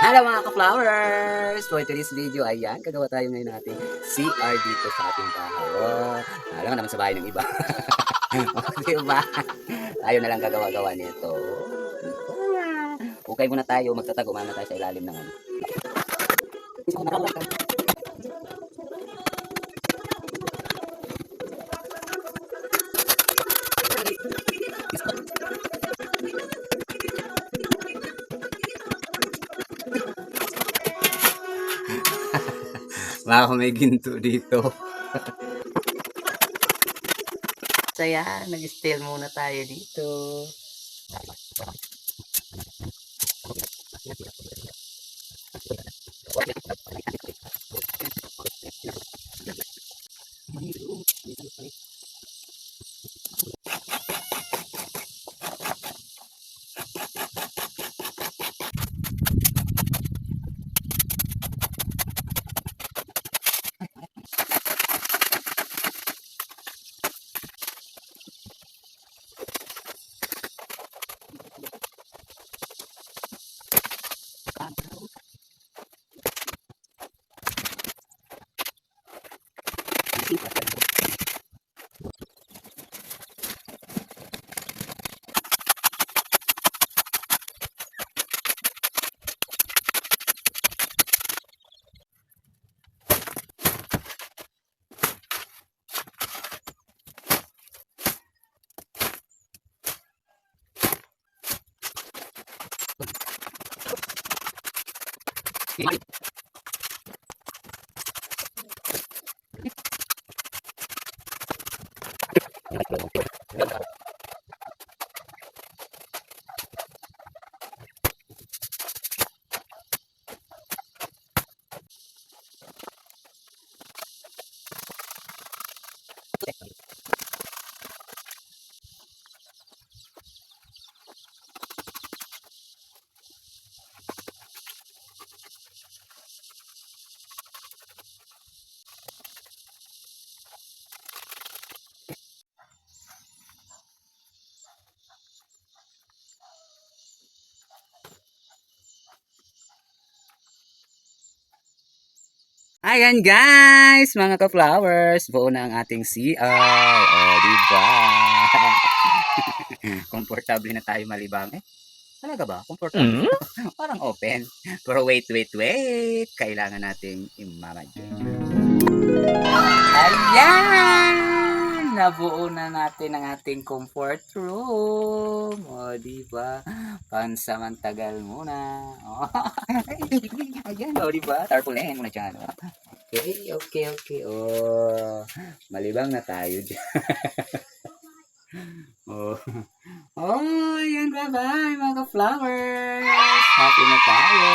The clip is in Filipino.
Hello mga ka-flowers! For today's video, ayan, gagawa tayo ngayon natin CR dito sa ating bahay. Oh, alam naman sa bahay ng iba. Oh, diba? Tayo na lang gagawa-gawa nito. Okay muna tayo, magtatago muna tayo sa ilalim ng ano. Baka may ginto dito. So yan, nag-still muna tayo dito. Ayan guys, mga ka-flowers, buo na ang ating CR. Oh, diba? Komportable na tayo malibang. Talaga ba? Komportable? Parang open. Pero wait. Kailangan nating i-manage. Ayan! Nabuo na natin ang ating comfort room. O, diba? Pansamantagal muna. O, ayan, o, diba? Tarpaulin muna dyan. Okay. O, malibang na tayo dyan. Ayan, bye-bye, mga flowers. Happy na tayo.